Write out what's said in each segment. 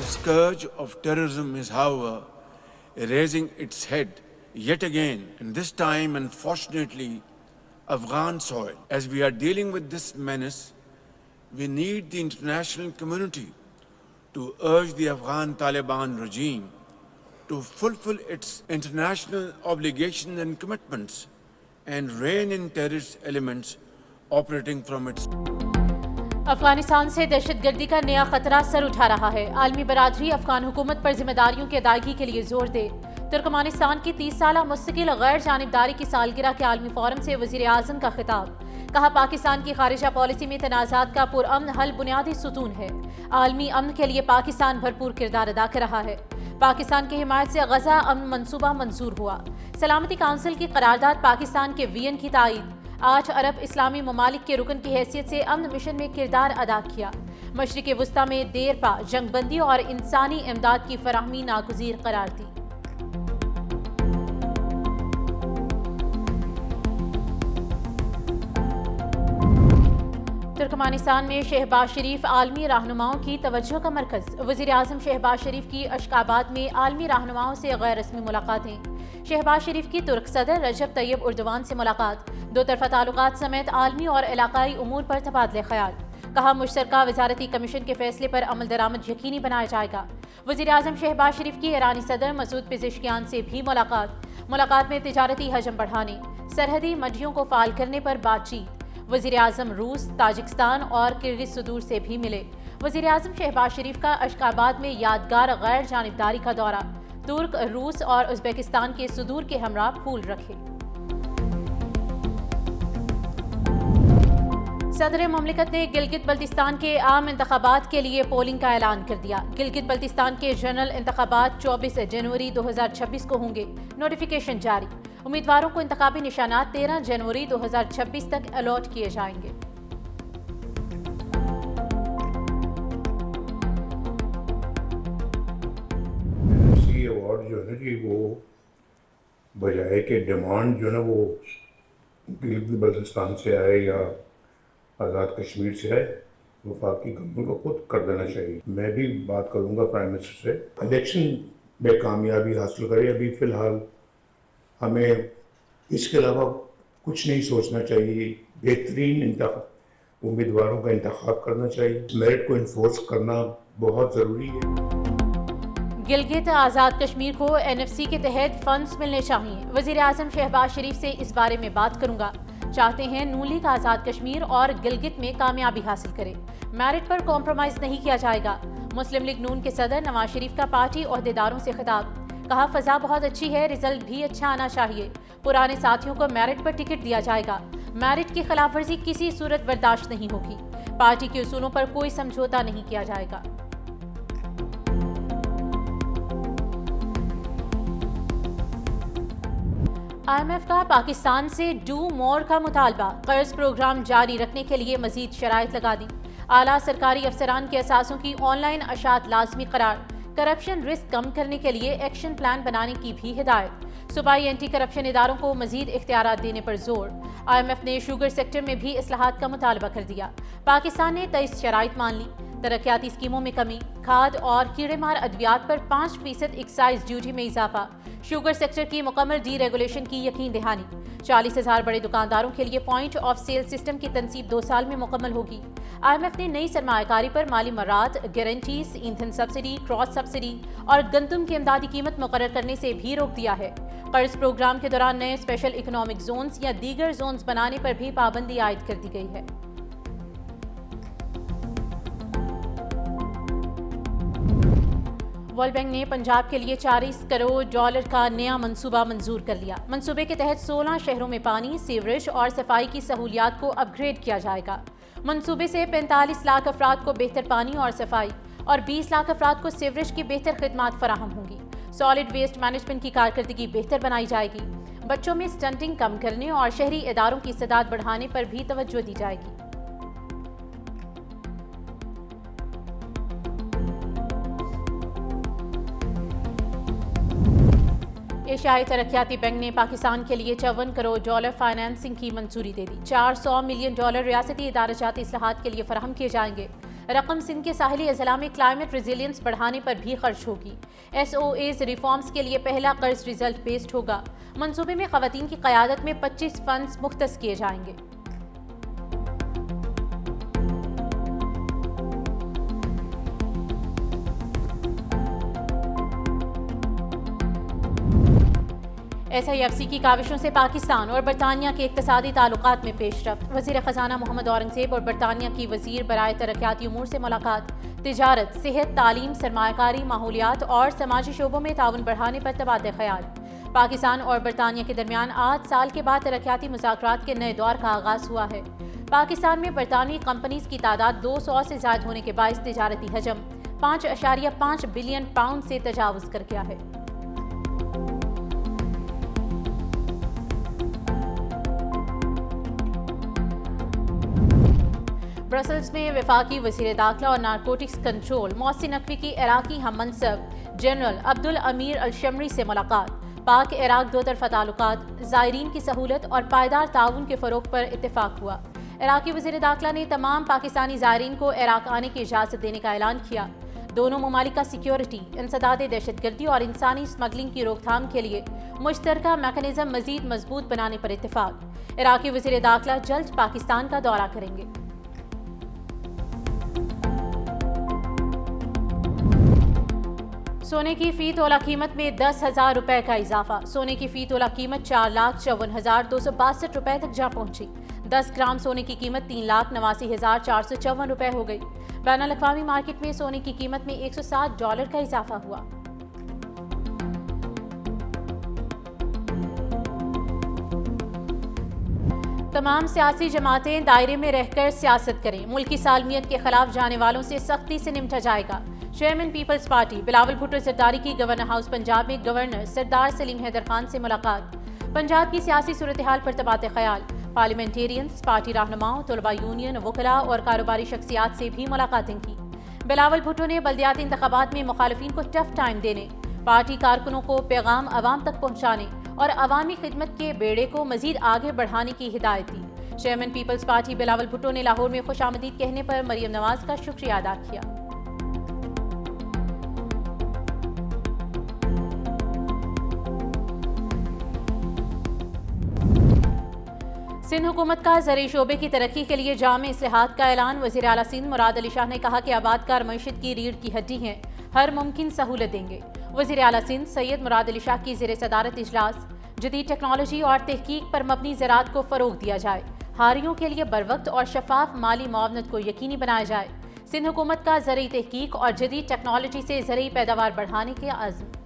The scourge of terrorism is, however, raising its head yet again, and this time, unfortunately, Afghan soil. As we are dealing with this menace, we need the international community to urge the Afghan Taliban regime to fulfill its international obligations and commitments and rein in terrorist elements operating from its. Afghanistan से दहशतगर्दी का नया खतरा sir उठा रहा है। आलमी बरादरी अफगान हुकूमत पर जिम्मेदारियों की अदायगी के लिए जोर दे। तुर्कमानिस्तान की 30 साला मुस्तकिल गैर जानिबदारी की सालगिरह के आलमी फोरम से वजीर आजम का खिताब। कहा, पाकिस्तान की खारिजा पॉलिसी में तनाज़ात का पुरअमन हल बुनियादी सुतून है। आलमी अमन के लिए पाकिस्तान भरपूर किरदार अदा कर रहा है। पाकिस्तान की हिमायत से गजा अमन मंसूबा मंजूर हुआ। सलामती काउंसिल की करारदाद पाकिस्तान के वीएन की तायद। 8 अरब इस्लामी ममालिक के रुकन की हैसियत से अमन मिशन में किरदार अदा किया। मशरिक़ वुस्ता में देरपा जंगबंदी और इंसानी इमदाद की फराहमी नागुज़ीर करार दी। तुर्कमानिस्तान में शहबाज शरीफ आलमी रहनुमाओं की तवज्जो का मरकज़। वज़ीर आज़म शहबाज शरीफ की अशकाबाद में आलमी रहनुमाओं से गैर रस्मी मुलाकातें। शहबाज शरीफ की तुर्क सदर रजब तैयब उर्दवान से मुलाकात। दो तरफ़ा ताल्लुकात समेत आलमी और इलाकाई उमूर पर तबादले ख्याल। कहा, मुश्तरका वजारती कमीशन के फैसले पर अमल दरामद यकीनी बनाया जाएगा। वज़ीर आज़म शहबाज शरीफ की ईरानी सदर मसूद पेज़ेशकियान से भी मुलाकात में तिजारती हजम बढ़ाने, सरहदी मंडियों को फाल करने पर बातचीत। वज़ीर आज़म रूस, ताजिकिस्तान और किर्गिज़ सुदूर से भी मिले। वज़ीर आज़म शहबाज शरीफ का अशकाबाद में यादगार गैर जानिबदारी का दौरा। तुर्क, रूस और उज़्बेकिस्तान के सुदूर के हमरा फूल रखे। सदर मुमलिकत ने गिलगित बल्तिस्तान के आम इंतखाबात के लिए पोलिंग का ऐलान कर दिया। गिलगित बल्तिस्तान के जनरल इंतखाबात 24 जनवरी 2026 को होंगे। नोटिफिकेशन जारी। उम्मीदवारों को इंतखाबी निशानात 13 जनवरी 2026 तक अलॉट किए जाएंगे। अवार्ड जो है ना जी, वो बजाय के डिमांड जो है ना वो गिलगित बल्तिस्तान से आए या आज़ाद कश्मीर से आए, वफाकी गवर्नमेंट को खुद कर देना चाहिए। मैं भी बात करूंगा प्राइम मिनिस्टर से, इलेक्शन में कामयाबी हासिल करें। अभी फ़िलहाल हमें इसके अलावा कुछ नहीं सोचना चाहिए। बेहतरीन उम्मीदवारों का इंतखाब करना चाहिए। मेरिट को इन्फोर्स करना बहुत ज़रूरी है। गिलगित आज़ाद कश्मीर को एनएफसी के तहत फंड्स मिलने चाहिए। वज़ीर आज़म शहबाज शरीफ से इस बारे में बात करूंगा। चाहते हैं नून लीग आज़ाद कश्मीर और गिलगित में कामयाबी हासिल करे। मेरिट पर कॉम्प्रोमाइज नहीं किया जाएगा। मुस्लिम लीग नून के सदर नवाज शरीफ का पार्टी ओहदेदारों से खिताब। कहा, फ़ज़ा बहुत अच्छी है, रिजल्ट भी अच्छा आना चाहिए। पुराने साथियों को मेरिट पर टिकट दिया जाएगा। मेरिट की खिलाफ वर्जी किसी सूरत बर्दाश्त नहीं होगी। पार्टी के उसूलों पर कोई समझौता नहीं किया जाएगा। IMF का पाकिस्तान से डू मोर का मुतालबा। कर्ज प्रोग्राम जारी रखने के लिए मजीद शराइत लगा दी। आला सरकारी अफसरान के असासों की ऑनलाइन अशात लाजमी करार। करप्शन रिस्क कम करने के लिए एक्शन प्लान बनाने की भी हिदायत। सूबाई एंटी करप्शन इदारों को मजीद इख्तियारात देने पर जोर। IMF ने शुगर सेक्टर में भी इस्लाहात का मुतालबा कर दिया। पाकिस्तान ने 23 शराइत मान ली। तरक्याती स्कीमों में कमी, खाद और कीड़ेमार अद्वियात पर 5% एक्साइज ड्यूटी में इजाफा। शुगर सेक्टर की मुकम्मल डी रेगुलेशन की यकीन दहानी। 40,000 बड़े दुकानदारों के लिए पॉइंट ऑफ सेल सिस्टम की तनसीब 2 साल में मुकम्मल होगी। IMF ने नई सरमायाकारी पर माली मर्रात, गारंटीज, ईंधन सब्सिडी, क्रॉस सब्सिडी और गंदम की इमदादी कीमत मुकर्रर करने से भी रोक दिया है। कर्ज प्रोग्राम के दौरान नए स्पेशल इकोनॉमिक जोन्स या दीगर जोन्स बनाने पर भी पाबंदी आयद कर दी गई है। वर्ल्ड बैंक ने पंजाब के लिए $40 करोड़ का नया मंसूबा मंजूर कर लिया। मंसूबे के तहत 16 शहरों में पानी, सीवरेज और सफाई की सहूलियात को अपग्रेड किया जाएगा। मंसूबे से 45 लाख अफराद को बेहतर पानी और सफाई और 20 लाख अफराद को सीवरेज की बेहतर खिदमात फराहम होंगी। सॉलिड वेस्ट मैनेजमेंट की कारकर्दगी बेहतर बनाई जाएगी। बच्चों में स्टंटिंग कम करने और शहरी इदारों की इस्तेदाद बढ़ाने पर भी तवज्जो दी जाएगी। एशियाई तरक्याती बैंक ने पाकिस्तान के लिए $54 करोड़ फाइनेंसिंग की मंजूरी दे दी। $400 मिलियन रियासती इदारजाती इस्लाहात के लिए फराहम किए जाएंगे। रकम सिंध के साहिली अजला में क्लाइमेट रेजिलियंस बढ़ाने पर भी खर्च होगी। SOAs रिफॉर्म्स के लिए पहला कर्ज रिजल्ट बेस्ड होगा। मंसूबे में खवातीन की क़यादत में 25 फंड्स मुख्तस किए जाएंगे। SIFC की काविशों से पाकिस्तान और बरतानिया के इक़्तिसादी ताल्लुकात में पेशरफ्त। वज़ीर ख़जाना मोहम्मद औरंगज़ेब और बरतानिया की वज़ीर बराए तरक्याती उमूर से मुलाकात। तिजारत, सेहत, तालीम, सरमायाकारी, माहौलियात और समाजी शोबों में ताउन बढ़ाने पर तबादला ख्याल। पाकिस्तान और बरतानिया के दरमियान 8 साल के बाद तरक्याती मुज़ाकरात के नए दौर का आगाज़ हुआ है। पाकिस्तान में बरतानवी कंपनीज की तादाद 200 से ज़ायद होने के बाइस तिजारती हजम 5.5 बिलियन पाउंड से तजावुज़ कर गया है। ब्रसल्स में वफाकी वज़ीर दाखिला और नारकोटिक्स कंट्रोल मोहसिन नकवी की इराकी हम मनसब जनरल अब्दुल अमीर अल शमरी से मुलाकात। पाक इराक दो तरफा ताल्लुकात, ज़ायरीन की सहूलत और पायदार ताउन के फ़रोग़ पर इत्तेफाक हुआ। इराकी वज़ीर दाखिला ने तमाम पाकिस्तानी ज़ायरीन को इराक आने की इजाज़त देने का ऐलान किया। दोनों ममालिक का सिक्योरिटी, इंसदाद दहशतगर्दी और इंसानी स्मगलिंग की रोकथाम के लिए मुश्तरका मैकेनिज़्म मज़ीद मजबूत बनाने पर इत्तेफाक। इराकी वज़ीर दाखिला जल्द पाकिस्तान का दौरा करेंगे। सोने की फी तोला कीमत में 10,000 रुपए का इजाफा। सोने की फी तोला कीमत 4,54,262 रुपए तक जा पहुंची। 10 ग्राम सोने की कीमत 3,89,454 रुपए हो गई। बैनुल अक़वामी मार्केट में सोने की कीमत में $107 का इजाफा हुआ। तमाम सियासी जमातें दायरे में रहकर सियासत करें। मुल्की सालमियत के खिलाफ जाने वालों से सख्ती से निपटा जाएगा। Chairman Peoples Party Bilawal Bhutto Zardari की गवर्नर हाउस पंजाब में गवर्नर सरदार सलीम हैदर खान से मुलाकात। पंजाब की सियासी सूरत हाल पर तबादला ख्याल। पार्लियामेंटेरियंस, पार्टी रहनुमाओं, तलबा यूनियन, वकला और कारोबारी शख्सियात से भी मुलाकातें की। बिलावल भुट्टो ने बल्दियाती इंतखाबात में मुखालिफिन को टफ टाइम देने, पार्टी कारकुनों को पैगाम अवाम तक पहुँचाने और अवामी खिदमत के बेड़े को मजीद आगे बढ़ाने की हिदायत दी। Chairman Peoples Party Bilawal Bhutto ने लाहौर में खुशामदीद कहने पर मरियम नवाज का शुक्रिया अदा किया। सिंध हुकूमत का ज़रई शोबे की तरक्की के लिए जामे इस्लाहात का ऐलान। वज़ीर आला सिंध मुराद अली शाह ने कहा कि आबादकार मईशत की रीढ़ की हड्डी हैं, हर मुमकिन सहूलत देंगे। वज़ीर आला सिंध सैयद मुराद अली शाह की ज़ेर सदारत इजलास। जदीद टेक्नोलॉजी और तहकीक पर मबनी ज़राअत को फ़रोग़ दिया जाए। हारियों के लिए बरवक्त और शफाफ माली मुआवनत को यकीनी बनाया जाए। सिंध हुकूमत का ज़रई तहकीक और जदीद टेक्नोलॉजी से ज़रई पैदावार बढ़ाने के आज़म।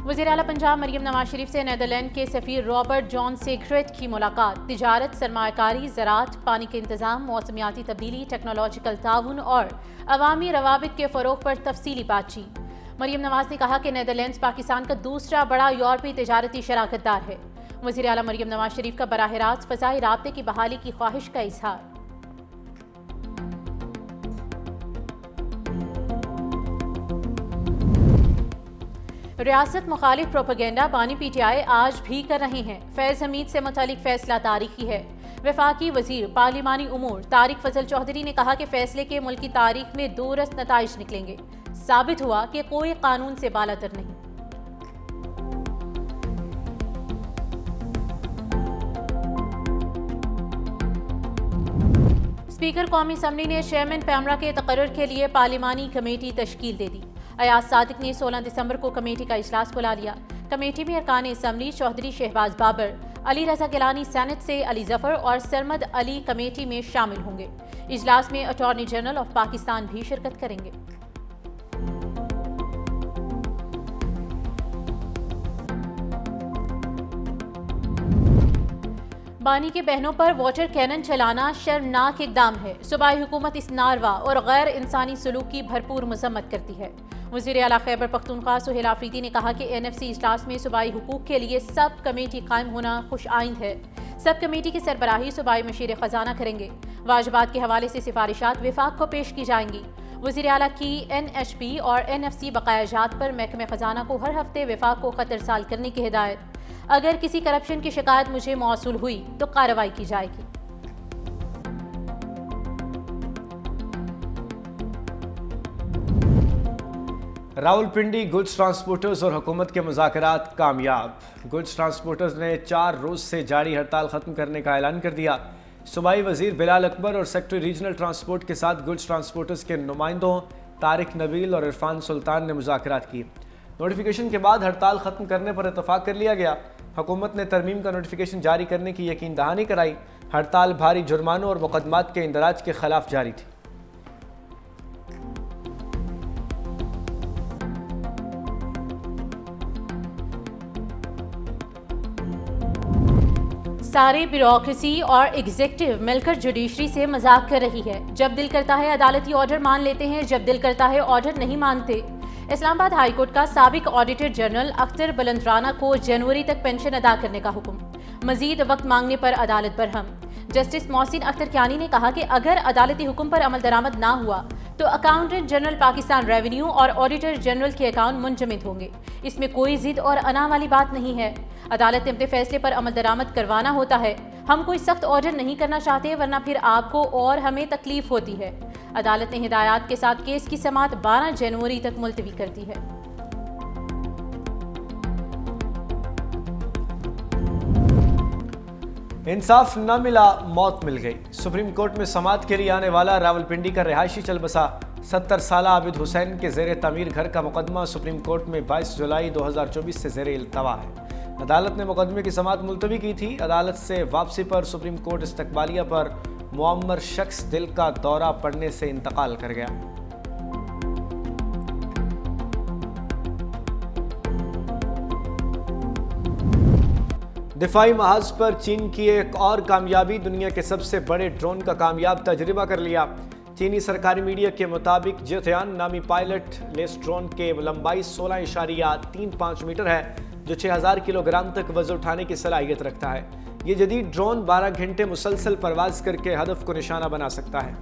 वज़ीर आला पंजाब मरियम नवाज शरीफ से नीदरलैंड के सफ़ीर रॉबर्ट जॉन सेग्रेट की मुलाकात। तिजारत, सरमायाकारी, ज़राअत, पानी के इंतज़ाम, मौसमियाती तब्दीली, टेक्नोलॉजिकल ताउन और अवामी रवाबित के फ़रोग़ पर तफसीली बातचीत। मरियम नवाज ने कहा कि नीदरलैंड्स पाकिस्तान का दूसरा बड़ा यूरोपीय तिजारती शराकतदार है। वज़ीर आला मरियम नवाज शरीफ का बराह रास्त फ़ज़ाई राब्ते की बहाली की ख्वाहिश का इजहार। रियासत मुखालिफ प्रोपेगेंडा बानी PTI आज भी कर रहे हैं। फैज़ हमीद से मुतालिक फैसला तारीखी है। वफाकी वजीर पार्लिमानी उमूर तारिक फजल चौधरी ने कहा कि फैसले के मुल्क की तारीख में दूरस्त नताइज निकलेंगे। साबित हुआ कि कोई कानून से बालातर नहीं। स्पीकर कौमी असम्बली ने चेयरमैन पैमरा के तकर्रुर के लिए पार्लिमानी कमेटी तश्कील दे दी। अयाज सादिक ने 16 दिसंबर को कमेटी का इजलास बुला लिया। कमेटी में अरकान असम्बली चौधरी शहबाज बाबर, अली रजा गिलानी सेनेट से, अली जफर और सरमद अली कमेटी में शामिल होंगे। इजलास में अटॉर्नी जनरल ऑफ पाकिस्तान भी शिरकत करेंगे। बानी के बहनों पर वाटर कैनन चलाना शर्मनाक इकदाम है। सूबाई हुकूमत इस नारवा और गैर इंसानी सलूक की भरपूर मजम्मत करती है। वज़ीर आला खैबर पख्तूनख्वा सुहेल आफरीदी ने कहा कि NFC इजलास में सूबाई हुकूक के लिए सब कमेटी कायम होना खुश आइंद है। सब कमेटी की सरबराही सूबाई मशीर ख़जाना करेंगे। वाजबात के हवाले से सिफारिशात विफाक को पेश की जाएंगी। वज़ीर आला की NHP और NFC बकायाजात पर महकमे ख़जाना को हर हफ्ते विफाक को ख़त इरसाल करने की हिदायत। अगर किसी करप्शन की शिकायत मुझे मौसूल हुई तो कार्रवाई की जाएगी। रावलपिंडी गुड्स ट्रांसपोर्टर्स और हुकूमत के मुज़ाकरात कामयाब। गुड्स ट्रांसपोर्टर्स ने 4 रोज से जारी हड़ताल खत्म करने का ऐलान कर दिया। सूबाई वजीर बिलाल अकबर और सेक्रेटरी रीजनल ट्रांसपोर्ट के साथ गुड्स ट्रांसपोर्टर्स के नुमाइंदों तारिक नबील और इरफान सुल्तान ने मुज़ाकरात किए। नोटिफिकेशन के बाद हड़ताल खत्म करने पर इतफाक कर लिया गया। हुकूमत ने तरमीम का नोटिफिकेशन जारी करने की यकीन दहानी कराई। हड़ताल भारी जुर्मानों और मुकदमात के इंदराज के खिलाफ जारी थी। सारी ब्यूरोक्रेसी और एग्जीक्यूटिव मिलकर जुडिशरी से मजाक कर रही है। जब दिल करता है अदालती ऑर्डर मान लेते हैं, जब दिल करता है ऑर्डर नहीं मानते। इस्लामाबाद हाई कोर्ट का साबिक ऑडिटर जनरल अख्तर बुलंदराना को जनवरी तक पेंशन अदा करने का हुक्म। मजीद वक्त मांगने पर अदालत बरहम। जस्टिस मोहसिन अख्तर कियानी ने कहा कि अगर अदालती हुक्म पर अमल दरामद ना हुआ तो अकाउंटेंट जनरल पाकिस्तान रेवेन्यू और ऑडिटर जनरल के अकाउंट मुंजमद होंगे। इसमें कोई जिद और अना वाली बात नहीं है। अदालत ने अपने फैसले पर अमल दरामद करवाना होता है। हम कोई सख्त ऑर्डर नहीं करना चाहते, वरना फिर आपको और हमें तकलीफ होती है। अदालत ने हिदायत के साथ केस की समाअत 12 जनवरी तक मुलतवी कर दी है। इंसाफ न मिला, मौत मिल गई। सुप्रीम कोर्ट में समाअत के लिए आने वाला रावलपिंडी का रिहायशी चल बसा 70 साल आबिद हुसैन के ज़ेर तमीर घर का मुकदमा सुप्रीम कोर्ट में 22 जुलाई 2024 से ज़ेर इल्तवा है। अदालत ने मुकदमे की समाअत मुलतवी की थी। अदालत से वापसी पर सुप्रीम कोर्ट इस्तकबालिया पर मुअम्मर शख्स दिल का दौरा पड़ने से इंतकाल कर गया। दिफाई महाज पर चीन की एक और कामयाबी, दुनिया के सबसे बड़े ड्रोन का कामयाब तजर्बा कर लिया। चीनी सरकारी मीडिया के मुताबिक जियोथियान नामी पायलट लेस ड्रोन के लंबाई 16.35 मीटर है, जो 6000 किलोग्राम तक वजन उठाने की सलाहियत रखता है। ये जदीद ड्रोन 12 घंटे मुसलसल परवाज करके हदफ को निशाना बना सकता है।